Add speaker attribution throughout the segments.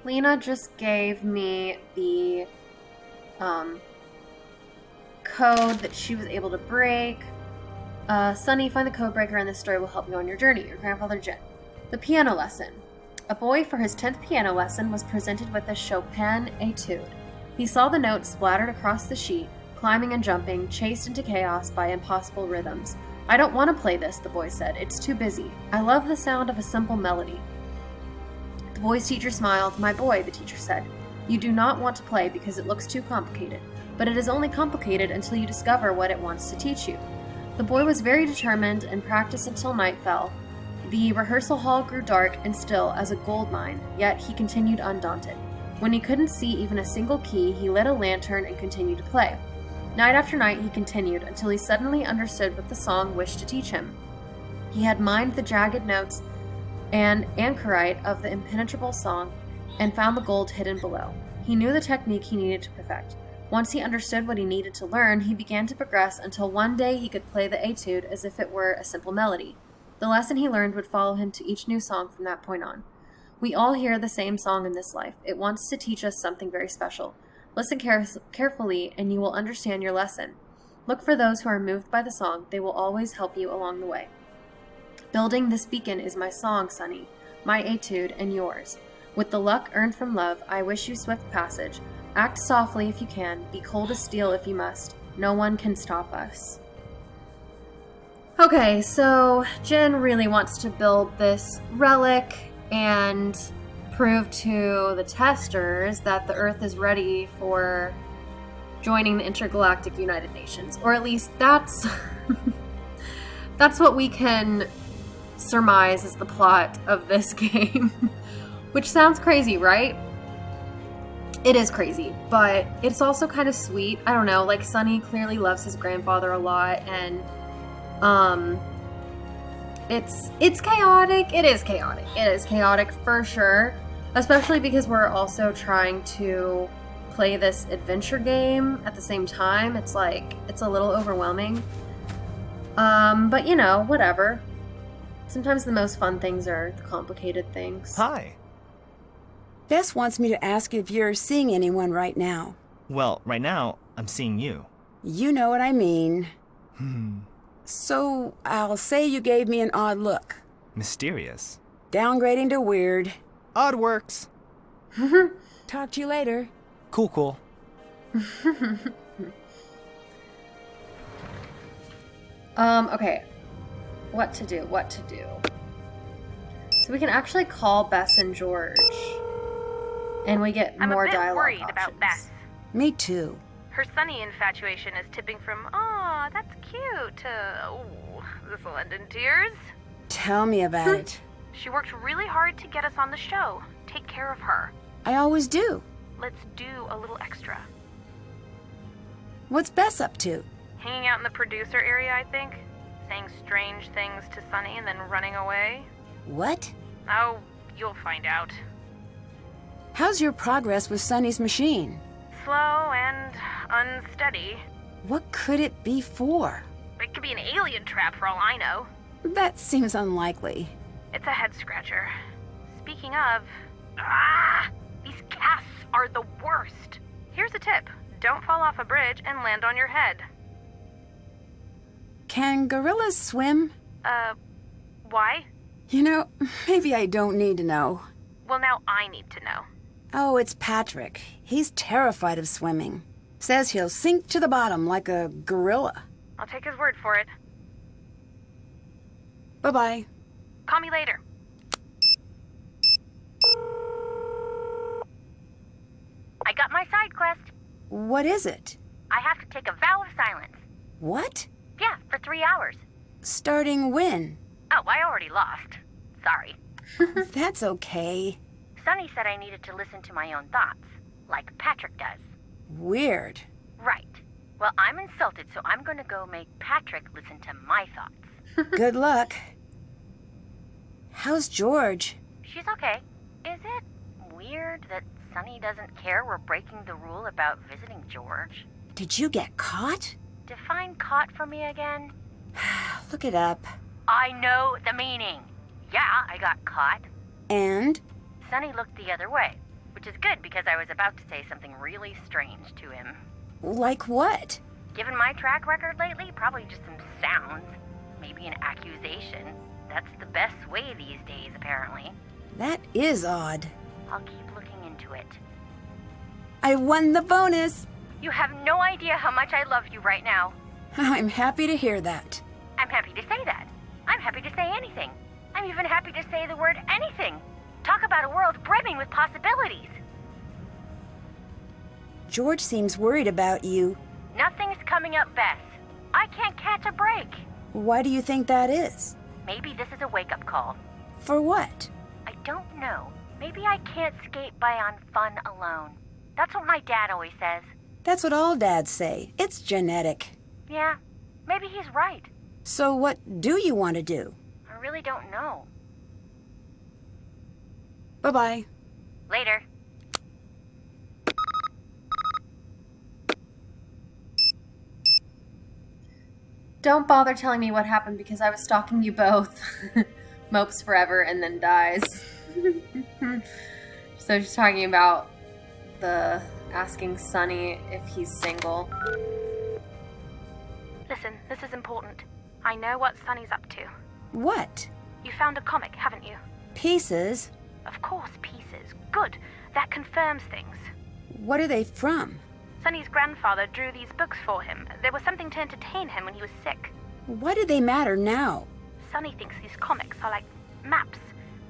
Speaker 1: Lena just gave me the code that she was able to break. Sunny, find the code breaker and this story will help you on your journey. Your grandfather Jen. The piano lesson. A boy for his 10th piano lesson was presented with a Chopin etude. He saw the notes splattered across the sheet, climbing and jumping, chased into chaos by impossible rhythms. I don't want to play this, the boy said. It's too busy. I love the sound of a simple melody. The boy's teacher smiled. My boy, the teacher said, you do not want to play because it looks too complicated, but it is only complicated until you discover what it wants to teach you. The boy was very determined and practiced until night fell. The rehearsal hall grew dark and still as a gold mine, yet he continued undaunted. When he couldn't see even a single key, he lit a lantern and continued to play. Night after night he continued until he suddenly understood what the song wished to teach him. He had mined the jagged notes and anchorite of the impenetrable song and found the gold hidden below. He knew the technique he needed to perfect. Once he understood what he needed to learn, he began to progress until one day he could play the etude as if it were a simple melody. The lesson he learned would follow him to each new song from that point on. We all hear the same song in this life. It wants to teach us something very special. Listen carefully and you will understand your lesson. Look for those who are moved by the song. They will always help you along the way. Building this beacon is my song, Sunny, my etude and yours. With the luck earned from love, I wish you swift passage. Act softly if you can. Be cold as steel if you must. No one can stop us. Okay, so Jin really wants to build this relic and prove to the testers that the Earth is ready for joining the Intergalactic United Nations. Or at least that's what we can surmise is the plot of this game. Which sounds crazy, right? It is crazy, but it's also kind of sweet. I don't know, like Sunny clearly loves his grandfather a lot, and it's chaotic. It is chaotic. It is chaotic for sure, especially because we're also trying to play this adventure game at the same time. It's like, it's a little overwhelming. But you know, whatever. Sometimes the most fun things are the complicated things.
Speaker 2: Hi.
Speaker 3: Bess wants me to ask if you're seeing anyone right now.
Speaker 2: Well, right now, I'm seeing you.
Speaker 3: You know what I mean. So, I'll say you gave me an odd look.
Speaker 2: Mysterious.
Speaker 3: Downgrading to weird.
Speaker 2: Odd works.
Speaker 3: Talk to you later.
Speaker 2: Cool.
Speaker 1: Okay. What to do? So we can actually call Bess and George. And we get more dialogue
Speaker 4: I'm a bit worried
Speaker 1: options.
Speaker 4: about Bess.
Speaker 3: Me too.
Speaker 4: Her Sunny infatuation is tipping from, "Aw, that's cute," to, "Ooh, this'll end in tears."
Speaker 3: Tell me about it.
Speaker 4: She worked really hard to get us on the show. Take care of her.
Speaker 3: I always do.
Speaker 4: Let's do a little extra.
Speaker 3: What's Bess up to?
Speaker 4: Hanging out in the producer area, I think. Saying strange things to Sunny and then running away.
Speaker 3: What?
Speaker 4: Oh, you'll find out.
Speaker 3: How's your progress with Sunny's machine?
Speaker 4: Slow and unsteady.
Speaker 3: What could it be for?
Speaker 4: It could be an alien trap for all I know.
Speaker 3: That seems unlikely.
Speaker 4: It's a head-scratcher. Speaking of... these casts are the worst. Here's a tip. Don't fall off a bridge and land on your head.
Speaker 3: Can gorillas swim?
Speaker 4: Why?
Speaker 3: You know, maybe I don't need to know.
Speaker 4: Well, now I need to know.
Speaker 3: Oh, it's Patrick. He's terrified of swimming. Says he'll sink to the bottom like a gorilla.
Speaker 4: I'll take his word for it.
Speaker 3: Bye-bye.
Speaker 4: Call me later. I got my side quest.
Speaker 3: What is it?
Speaker 4: I have to take a vow of silence.
Speaker 3: What?
Speaker 4: Yeah, for 3 hours.
Speaker 3: Starting when?
Speaker 4: Oh, I already lost. Sorry.
Speaker 3: That's okay.
Speaker 4: Sunny said I needed to listen to my own thoughts, like Patrick does.
Speaker 3: Weird.
Speaker 4: Right. Well, I'm insulted, so I'm going to go make Patrick listen to my thoughts.
Speaker 3: Good luck. How's George?
Speaker 4: She's okay. Is it weird that Sunny doesn't care we're breaking the rule about visiting George?
Speaker 3: Did you get caught?
Speaker 4: Define caught for me again?
Speaker 3: Look it up.
Speaker 4: I know the meaning. Yeah, I got caught.
Speaker 3: And?
Speaker 4: Sunny looked the other way.
Speaker 5: Which is good because I was about to say something really strange to him.
Speaker 3: Like what?
Speaker 5: Given my track record lately, probably just some sounds. Maybe an accusation. That's the best way these days, apparently.
Speaker 3: That is odd.
Speaker 5: I'll keep looking into it.
Speaker 3: I won the bonus!
Speaker 5: You have no idea how much I love you right now.
Speaker 3: I'm happy to hear that.
Speaker 5: I'm happy to say that. I'm happy to say anything. I'm even happy to say the word anything. Talk about a world brimming with possibilities.
Speaker 3: George seems worried about you.
Speaker 5: Nothing's coming up, Bess. I can't catch a break.
Speaker 3: Why do you think that is?
Speaker 5: Maybe this is a wake-up call.
Speaker 3: For what?
Speaker 5: I don't know. Maybe I can't skate by on fun alone. That's what my dad always says.
Speaker 3: That's what all dads say. It's genetic.
Speaker 5: Yeah, maybe he's right.
Speaker 3: So what do you want to do?
Speaker 5: I really don't know.
Speaker 3: Bye-bye.
Speaker 5: Later.
Speaker 1: Don't bother telling me what happened because I was stalking you both. Mopes forever and then dies. So she's talking about the asking Sunny if he's single.
Speaker 4: Listen, this is important. I know what Sunny's up to.
Speaker 3: What?
Speaker 4: You found a comic, haven't you?
Speaker 3: Pieces?
Speaker 4: Of course, pieces. Good. That confirms things.
Speaker 3: What are they from?
Speaker 4: Sunny's grandfather drew these books for him. There was something to entertain him when he was sick.
Speaker 3: Why do they matter now?
Speaker 4: Sunny thinks these comics are like maps,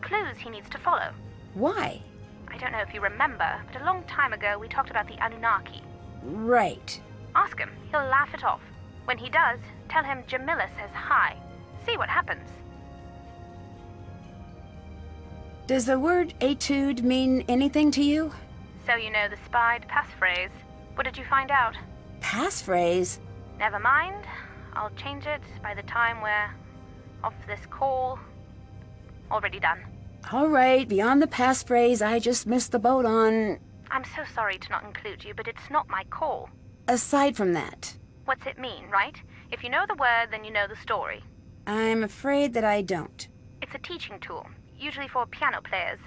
Speaker 4: clues he needs to follow.
Speaker 3: Why?
Speaker 4: I don't know if you remember, but a long time ago we talked about the Anunnaki.
Speaker 3: Right.
Speaker 4: Ask him. He'll laugh it off. When he does, tell him Jamila says hi. See what happens.
Speaker 3: Does the word etude mean anything to you?
Speaker 4: So you know the spied passphrase. What did you find out?
Speaker 3: Passphrase?
Speaker 4: Never mind. I'll change it by the time we're off this call. Already done.
Speaker 3: All right, beyond the passphrase, I just missed the boat on...
Speaker 4: I'm so sorry to not include you, but it's not my call.
Speaker 3: Aside from that,
Speaker 4: What's it mean, right? If you know the word, then you know the story.
Speaker 3: I'm afraid that I don't.
Speaker 4: It's a teaching tool, usually for piano players.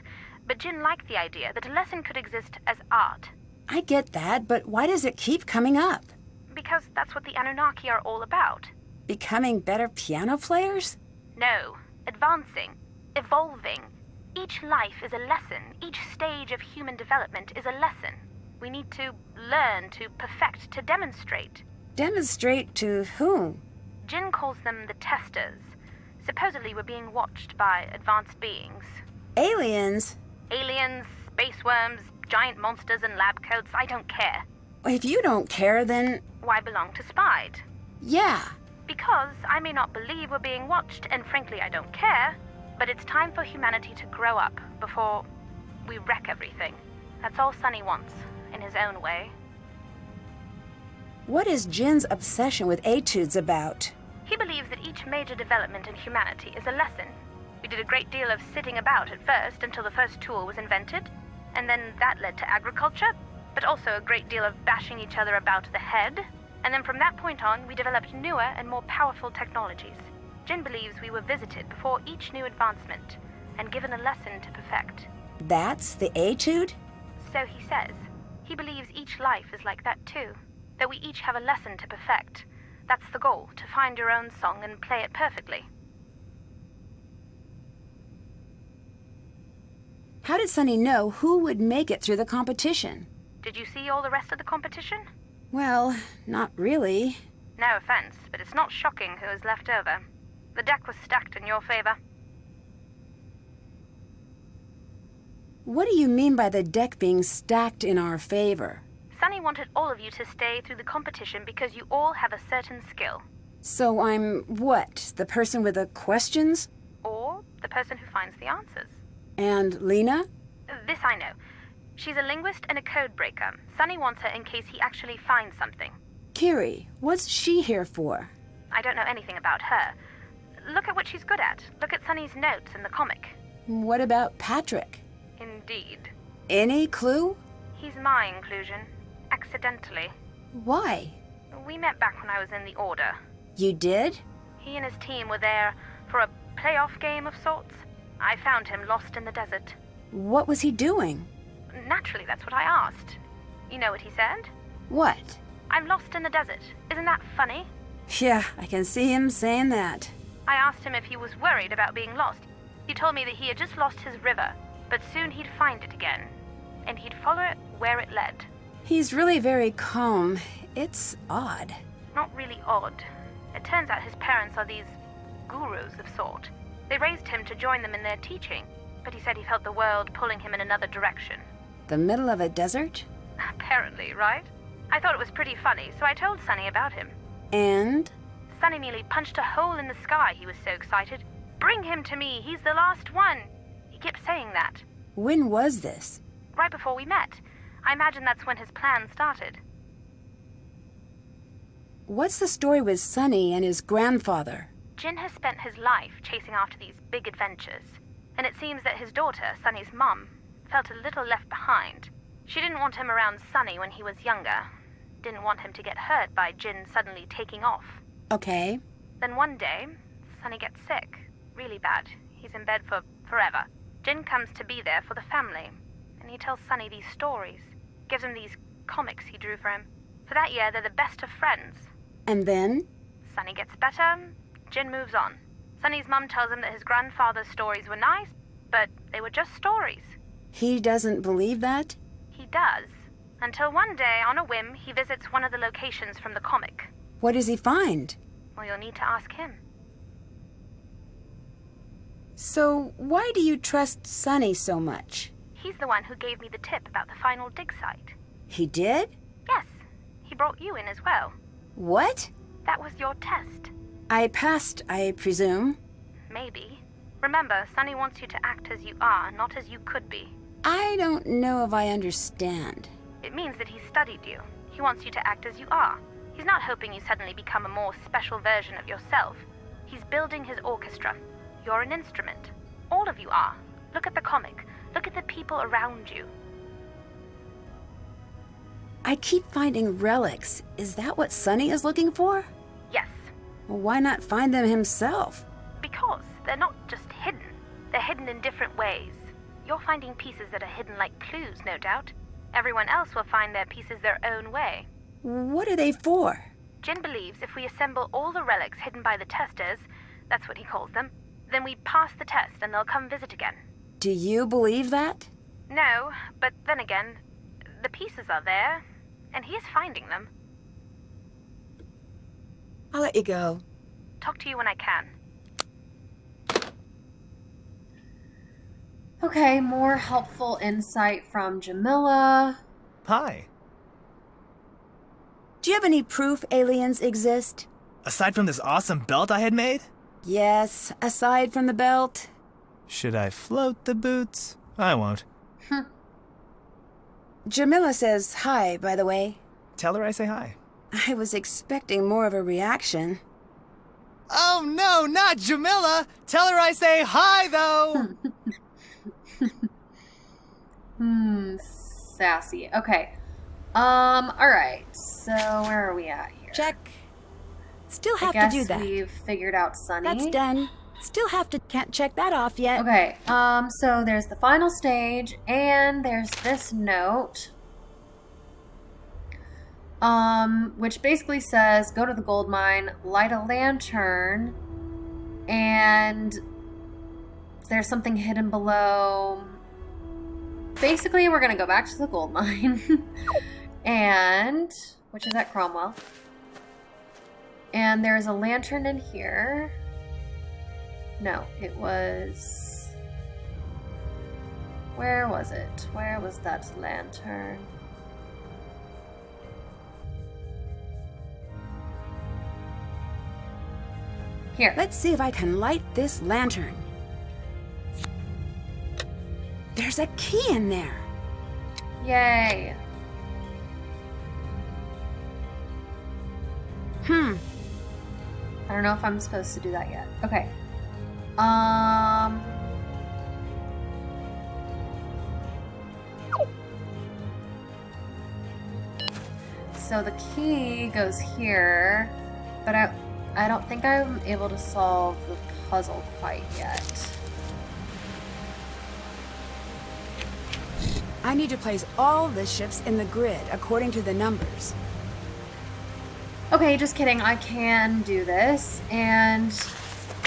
Speaker 4: But Jin liked the idea that a lesson could exist as art.
Speaker 3: I get that, but why does it keep coming up?
Speaker 4: Because that's what the Anunnaki are all about.
Speaker 3: Becoming better piano players?
Speaker 4: No, advancing, evolving. Each life is a lesson. Each stage of human development is a lesson. We need to learn, to perfect, to demonstrate.
Speaker 3: Demonstrate to whom?
Speaker 4: Jin calls them the testers. Supposedly we're being watched by advanced beings.
Speaker 3: Aliens?
Speaker 4: Aliens, space worms, giant monsters and lab coats, I don't care.
Speaker 3: If you don't care, then...
Speaker 4: Why belong to Spied?
Speaker 3: Yeah.
Speaker 4: Because I may not believe we're being watched, and frankly I don't care, but it's time for humanity to grow up before we wreck everything. That's all Sunny wants, in his own way.
Speaker 3: What is Jin's obsession with etudes about?
Speaker 4: He believes that each major development in humanity is a lesson. We did a great deal of sitting about at first until the first tool was invented, and then that led to agriculture, but also a great deal of bashing each other about the head, and then from that point on we developed newer and more powerful technologies. Jin believes we were visited before each new advancement, and given a lesson to perfect.
Speaker 3: That's the etude?
Speaker 4: So he says. He believes each life is like that too, that we each have a lesson to perfect. That's the goal, to find your own song and play it perfectly.
Speaker 3: How did Sunny know who would make it through the competition?
Speaker 4: Did you see all the rest of the competition?
Speaker 3: Well, not really.
Speaker 4: No offense, but it's not shocking who is left over. The deck was stacked in your favor.
Speaker 3: What do you mean by the deck being stacked in our favor?
Speaker 4: Sunny wanted all of you to stay through the competition because you all have a certain skill.
Speaker 3: So I'm what? The person with the questions?
Speaker 4: Or the person who finds the answers.
Speaker 3: And Lena?
Speaker 4: This I know. She's a linguist and a code breaker. Sunny wants her in case he actually finds something.
Speaker 3: Kiri, what's she here for?
Speaker 4: I don't know anything about her. Look at what she's good at. Look at Sunny's notes in the comic.
Speaker 3: What about Patrick?
Speaker 4: Indeed.
Speaker 3: Any clue?
Speaker 4: He's my inclusion. Accidentally.
Speaker 3: Why?
Speaker 4: We met back when I was in the Order.
Speaker 3: You did?
Speaker 4: He and his team were there for a playoff game of sorts. I found him lost in the desert.
Speaker 3: What was he doing?
Speaker 4: Naturally, that's what I asked. You know what he said?
Speaker 3: What?
Speaker 4: I'm lost in the desert. Isn't that funny?
Speaker 3: Yeah, I can see him saying that.
Speaker 4: I asked him if he was worried about being lost. He told me that he had just lost his river, but soon he'd find it again, and he'd follow it where it led.
Speaker 3: He's really very calm. It's odd.
Speaker 4: Not really odd. It turns out his parents are these gurus of sort. They raised him to join them in their teaching, but he said he felt the world pulling him in another direction.
Speaker 3: The middle of a desert?
Speaker 4: Apparently, right? I thought it was pretty funny, so I told Sunny about him.
Speaker 3: And?
Speaker 4: Sunny nearly punched a hole in the sky. He was so excited. Bring him to me. He's the last one. He kept saying that.
Speaker 3: When was this?
Speaker 4: Right before we met. I imagine that's when his plan started.
Speaker 3: What's the story with Sonny and his grandfather?
Speaker 4: Jin has spent his life chasing after these big adventures, and it seems that his daughter, Sunny's mum, felt a little left behind. She didn't want him around Sunny when he was younger. Didn't want him to get hurt by Jin suddenly taking off.
Speaker 3: Okay.
Speaker 4: Then one day, Sunny gets sick. Really bad. He's in bed for forever. Jin comes to be there for the family, and he tells Sunny these stories. Gives him these comics he drew for him. For that year, they're the best of friends.
Speaker 3: And then?
Speaker 4: Sunny gets better. Jin moves on. Sunny's mum tells him that his grandfather's stories were nice, but they were just stories.
Speaker 3: He doesn't believe that?
Speaker 4: He does. Until one day, on a whim, he visits one of the locations from the comic.
Speaker 3: What does he find?
Speaker 4: Well, you'll need to ask him.
Speaker 3: So, why do you trust Sonny so much?
Speaker 4: He's the one who gave me the tip about the final dig site.
Speaker 3: He did?
Speaker 4: Yes, he brought you in as well.
Speaker 3: What?
Speaker 4: That was your test.
Speaker 3: I passed, I presume.
Speaker 4: Maybe. Remember, Sunny wants you to act as you are, not as you could be.
Speaker 3: I don't know if I understand.
Speaker 4: It means that he studied you. He wants you to act as you are. He's not hoping you suddenly become a more special version of yourself. He's building his orchestra. You're an instrument. All of you are. Look at the comic. Look at the people around you.
Speaker 3: I keep finding relics. Is that what Sonny is looking for?
Speaker 4: Yes,
Speaker 3: Well, why not find them himself?
Speaker 4: because they're not just hidden. They're hidden in different ways. You're finding pieces that are hidden like clues, no doubt. Everyone else will find their pieces their own way.
Speaker 3: What are they for?
Speaker 4: Jin believes if we assemble all the relics hidden by the testers, that's what he calls them, then we pass the test and they'll come visit again.
Speaker 3: Do you believe that?
Speaker 4: No, but then again, the pieces are there, and he is finding them.
Speaker 3: I'll let you go.
Speaker 4: Talk to you when I can.
Speaker 1: Okay, more helpful insight from Jamila.
Speaker 2: Hi.
Speaker 3: Do you have any proof aliens exist?
Speaker 2: Aside from this awesome belt I had made?
Speaker 3: Yes, aside from the belt.
Speaker 2: Should I float the boots? I won't.
Speaker 3: Jamila says hi, by the way.
Speaker 2: Tell her I say hi.
Speaker 3: I was expecting more of a reaction.
Speaker 2: Oh no, not Jamila! Tell her I say hi, though!
Speaker 1: Sassy. Okay. Alright. So, where are we at here?
Speaker 3: Check. Still
Speaker 1: I
Speaker 3: have
Speaker 1: guess
Speaker 3: to do that.
Speaker 1: we've figured out Sunny.
Speaker 3: That's done. Still have to can't check that off yet.
Speaker 1: Okay, so there's the final stage, and there's this note, which basically says, go to the gold mine, light a lantern, and there's something hidden below. Basically, we're gonna go back to the gold mine, and, which is at Cromwell, and there's a lantern in here. No, it was... Where was it? Where was that lantern? Here.
Speaker 3: Let's see if I can light this lantern. There's a key in there.
Speaker 1: Yay. I don't know if I'm supposed to do that yet. Okay. So the key goes here, but I don't think I'm able to solve the puzzle quite yet.
Speaker 3: I need to place all the ships in the grid according to the numbers.
Speaker 1: Okay, just kidding. I can do this. And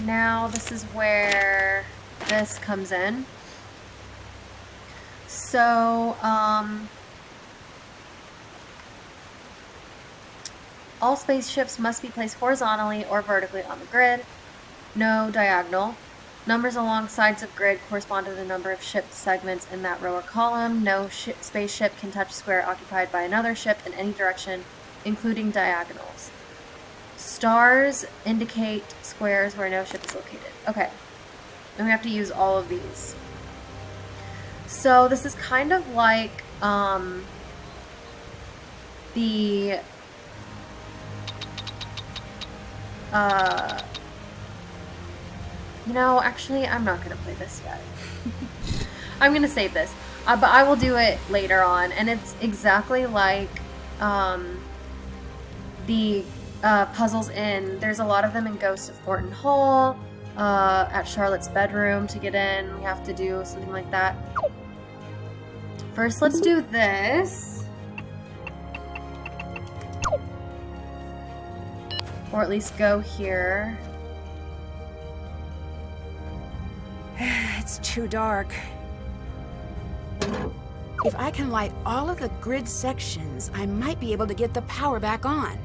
Speaker 1: now this is where this comes in. So, all spaceships must be placed horizontally or vertically on the grid. No diagonal. Numbers along sides of grid correspond to the number of ship segments in that row or column. No spaceship can touch a square occupied by another ship in any direction, including diagonals. Stars indicate squares where no ship is located. Okay. And we have to use all of these. So this is kind of like the you know, actually, I'm not going to play this yet. I'm going to save this. But I will do it later on. And it's exactly like the puzzles in... There's a lot of them in Ghost of Thornton Hall. At Charlotte's bedroom to get in. We have to do something like that. First, let's do this. Or at least go here.
Speaker 3: It's too dark. If I can light all of the grid sections, I might be able to get the power back on.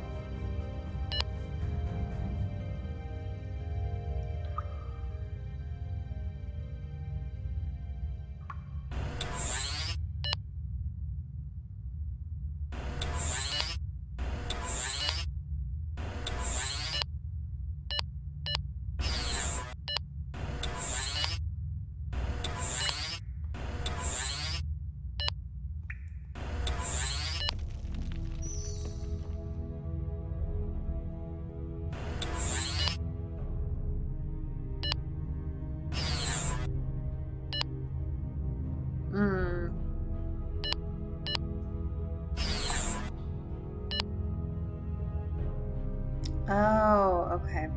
Speaker 1: Oh, okay.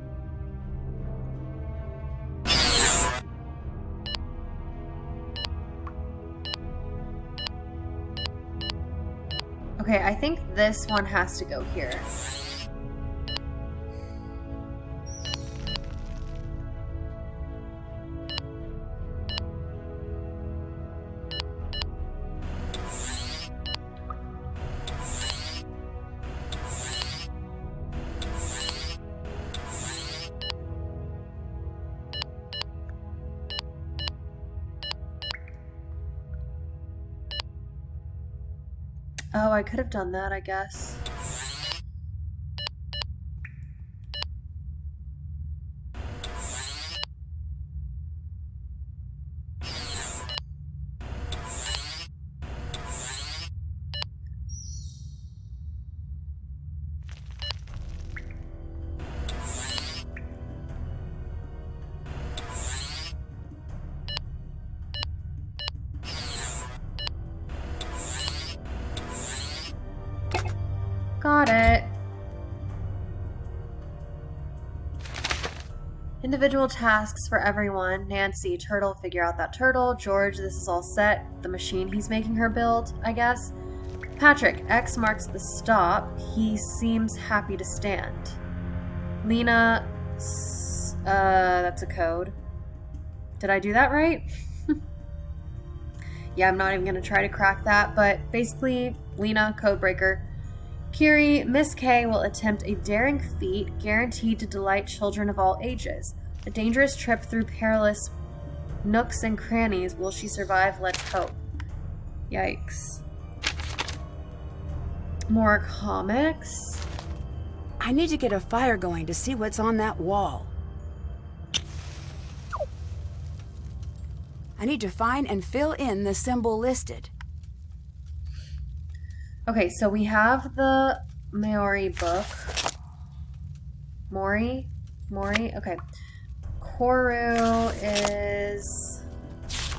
Speaker 1: Okay, I think this one has to go here. Oh, I could have done that, I guess. Got it. Individual tasks for everyone. Nancy, turtle, figure out that turtle. George, this is all set. The machine he's making her build, I guess. Patrick, X marks the stop. He seems happy to stand. Lena, that's a code. Did I do that right? Yeah, I'm not even gonna try to crack that, but basically, Lena, codebreaker. Kiri, Miss K will attempt a daring feat guaranteed to delight children of all ages. A dangerous trip through perilous nooks and crannies. Will she survive? Let's hope. Yikes. More comics?
Speaker 3: I need to get a fire going to see what's on that wall. I need to find and fill in the symbol listed.
Speaker 1: Okay, so we have the Maori book. Mori? Okay. Koru is...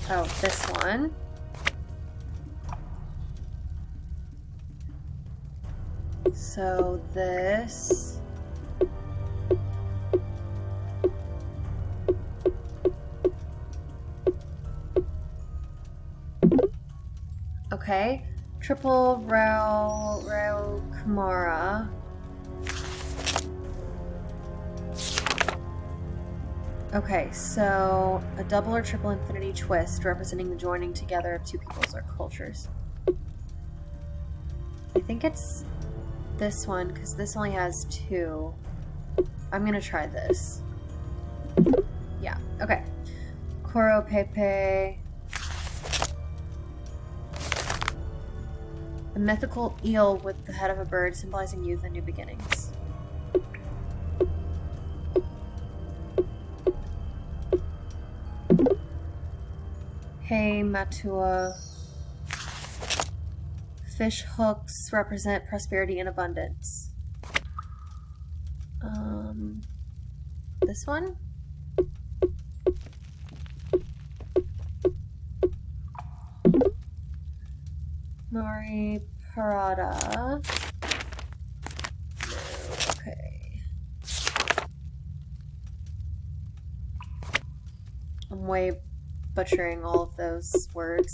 Speaker 1: Oh, this one. So this... Okay. Triple Rao Kumara. Okay, so a double or triple infinity twist representing the joining together of two peoples or cultures. I think it's this one, because this only has 2. I'm gonna try this. Yeah, okay. Koro Pepe. A mythical eel with the head of a bird symbolizing youth and new beginnings. Hey Matua. Fish hooks represent prosperity and abundance. This one? Mari Parada. Okay. I'm way butchering all of those words.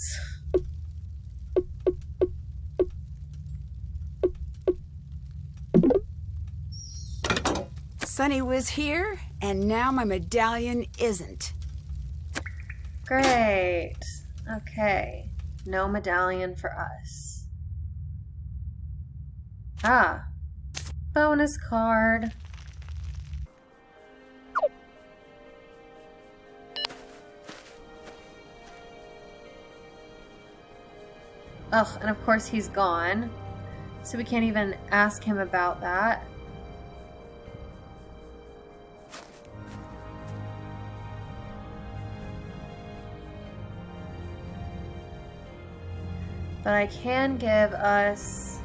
Speaker 3: Sunny was here, and now my medallion isn't.
Speaker 1: Great. Okay. No medallion for us. Ah. Bonus card. Ugh, and of course he's gone. So we can't even ask him about that. But I can give us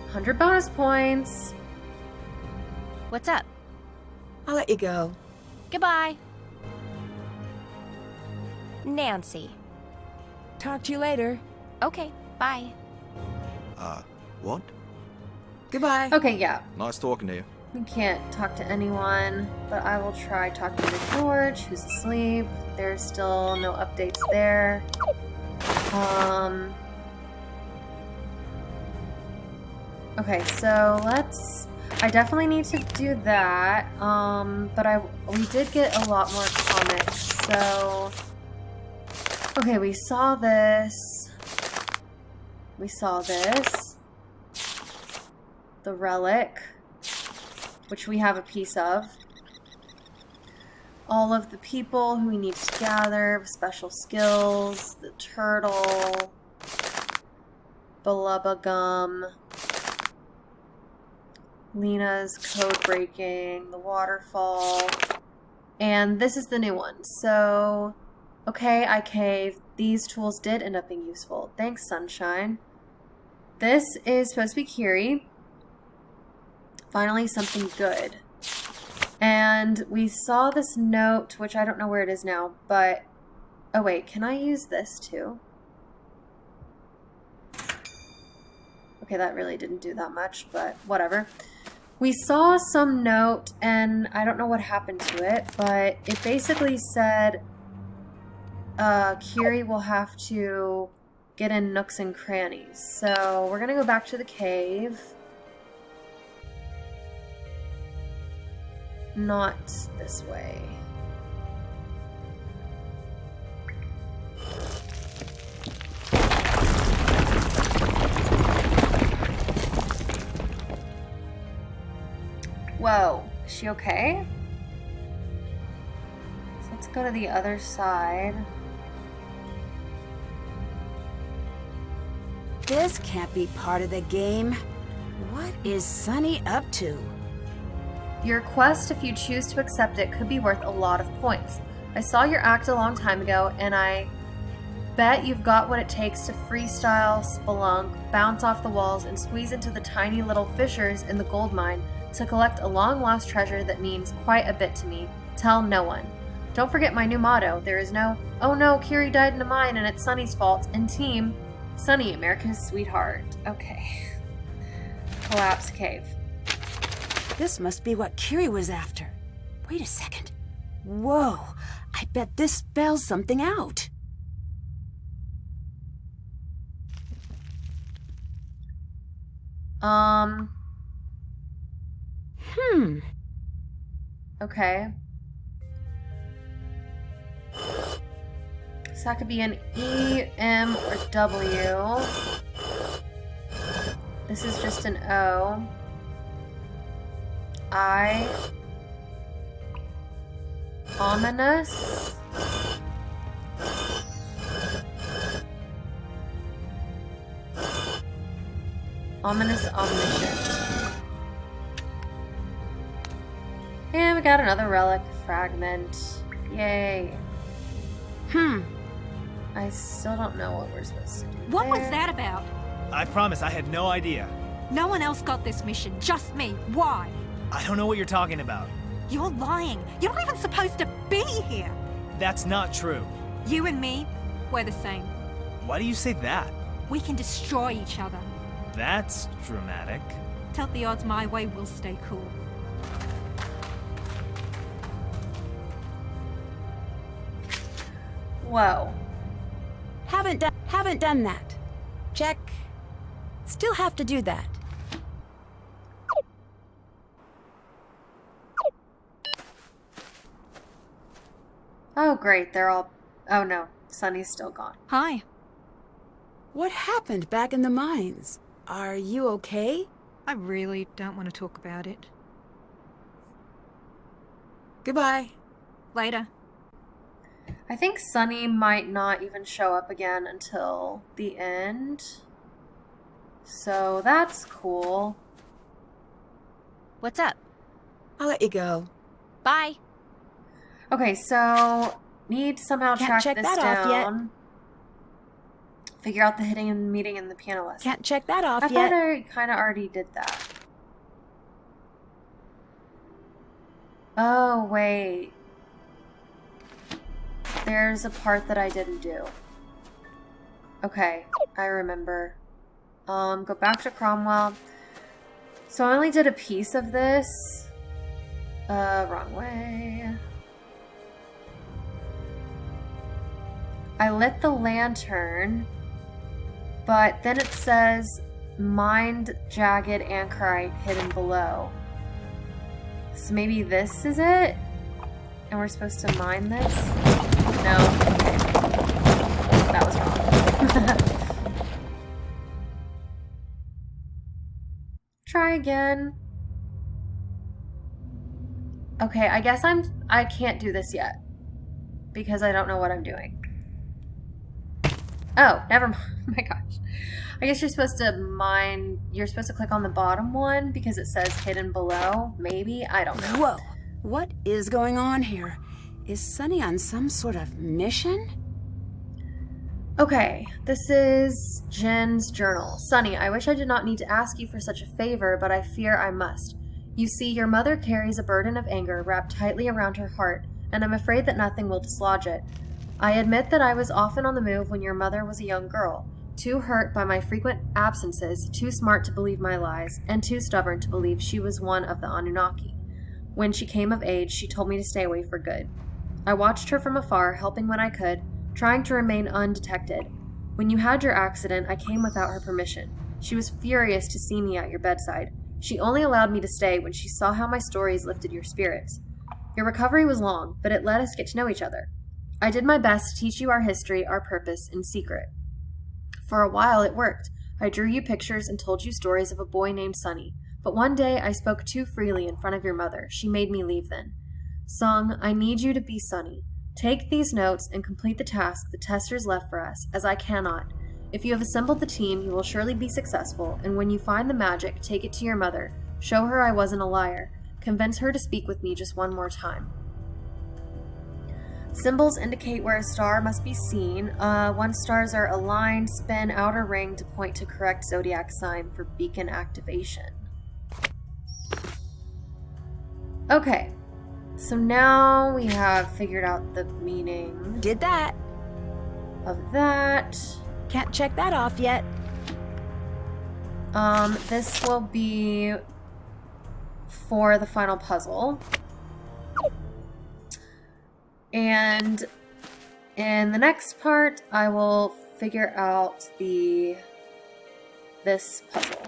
Speaker 1: 100 bonus points.
Speaker 6: What's up?
Speaker 3: I'll let you go.
Speaker 6: Goodbye. Nancy.
Speaker 3: Talk to you later.
Speaker 6: Okay, bye.
Speaker 7: What?
Speaker 3: Goodbye.
Speaker 1: Okay, yeah.
Speaker 7: Nice talking to you.
Speaker 1: We can't talk to anyone, but I will try talking to George, who's asleep. There's still no updates there. Okay, so I definitely need to do that. But we did get a lot more comics, so. Okay, we saw this. The relic, which we have a piece of. All of the people who he needs to gather with special skills, the turtle, Balubba Gum, Lena's code breaking, the waterfall, and this is the new one. So, okay, I caved. These tools did end up being useful. Thanks, Sunshine. This is supposed to be Kiri. Finally, something good. And we saw this note, which I don't know where it is now, but... Oh wait, can I use this too? Okay, that really didn't do that much, but whatever. We saw some note, and I don't know what happened to it, but it basically said Kiri will have to get in nooks and crannies. So we're gonna go back to the cave. Not this way. Whoa, is she okay? So let's go to the other side.
Speaker 3: This can't be part of the game. What is Sunny up to?
Speaker 1: Your quest, if you choose to accept it, could be worth a lot of points. I saw your act a long time ago, and I bet you've got what it takes to freestyle, spelunk, bounce off the walls, and squeeze into the tiny little fissures in the gold mine to collect a long-lost treasure that means quite a bit to me. Tell no one. Don't forget my new motto. There is no, oh no, Kiri died in a mine and it's Sunny's fault, and team, Sunny, America's sweetheart. Okay. Collapse cave.
Speaker 3: This must be what Kiri was after. Wait a second. Whoa, I bet this spells something out.
Speaker 1: Okay. So that could be an E, M, or W. This is just an O. I. Ominous. Ominous, omniscient. And we got another relic fragment. Yay. I still don't know what we're supposed to do.
Speaker 8: What was
Speaker 1: there.
Speaker 8: that about?
Speaker 2: I promise I had no idea.
Speaker 8: No one else got this mission, just me. Why?
Speaker 2: I don't know what you're talking about.
Speaker 8: You're lying. You're not even supposed to be here.
Speaker 2: That's not true.
Speaker 8: You and me, we're the same.
Speaker 2: Why do you say that?
Speaker 8: We can destroy each other.
Speaker 2: That's dramatic.
Speaker 8: Tilt the odds my way, we'll stay cool.
Speaker 1: Whoa.
Speaker 3: Haven't done that. Check. Still have to do that.
Speaker 1: Oh, great. They're all... Oh, no. Sunny's still gone.
Speaker 8: Hi.
Speaker 3: What happened back in the mines? Are you okay?
Speaker 8: I really don't want to talk about it.
Speaker 3: Goodbye.
Speaker 8: Later.
Speaker 1: I think Sunny might not even show up again until the end. So that's cool.
Speaker 6: What's up?
Speaker 3: I'll let you go.
Speaker 6: Bye.
Speaker 1: Okay, so need to somehow
Speaker 3: Can't
Speaker 1: track
Speaker 3: check
Speaker 1: this
Speaker 3: that off yet.
Speaker 1: down. Figure out the hitting and meeting in the piano lesson.
Speaker 3: Can't check that off
Speaker 1: I
Speaker 3: yet.
Speaker 1: thought I kind of already did that. Oh, wait. There's a part that I didn't do. Okay, I remember. Go back to Cromwell. So I only did a piece of this. Wrong way. I lit the lantern, but then it says mined jagged anchorite hidden below. So maybe this is it? And we're supposed to mine this? No. That was wrong. Try again. Okay, I guess I can't do this yet. Because I don't know what I'm doing. Oh, never mind. Oh my gosh. I guess you're supposed to click on the bottom one because it says hidden below. Maybe? I don't know.
Speaker 3: Whoa. What is going on here? Is Sunny on some sort of mission?
Speaker 1: Okay, this is Jen's journal. Sunny, I wish I did not need to ask you for such a favor, but I fear I must. You see, your mother carries a burden of anger wrapped tightly around her heart, and I'm afraid that nothing will dislodge it. I admit that I was often on the move when your mother was a young girl, too hurt by my frequent absences, too smart to believe my lies, and too stubborn to believe she was one of the Anunnaki. When she came of age, she told me to stay away for good. I watched her from afar, helping when I could, trying to remain undetected. When you had your accident, I came without her permission. She was furious to see me at your bedside. She only allowed me to stay when she saw how my stories lifted your spirits. Your recovery was long, but it let us get to know each other. I did my best to teach you our history, our purpose, in secret. For a while it worked. I drew you pictures and told you stories of a boy named Sunny. But one day I spoke too freely in front of your mother. She made me leave then. Sung, I need you to be Sunny. Take these notes and complete the task the testers left for us, as I cannot. If you have assembled the team, you will surely be successful, and when you find the magic, take it to your mother. Show her I wasn't a liar. Convince her to speak with me just one more time. Symbols indicate where a star must be seen. Once stars are aligned, spin outer ring to point to correct zodiac sign for beacon activation. Okay, so now we have figured out the meaning
Speaker 3: Did that.
Speaker 1: of that.
Speaker 3: Can't check that off yet.
Speaker 1: This will be for the final puzzle. And in the next part, I will figure out this puzzle.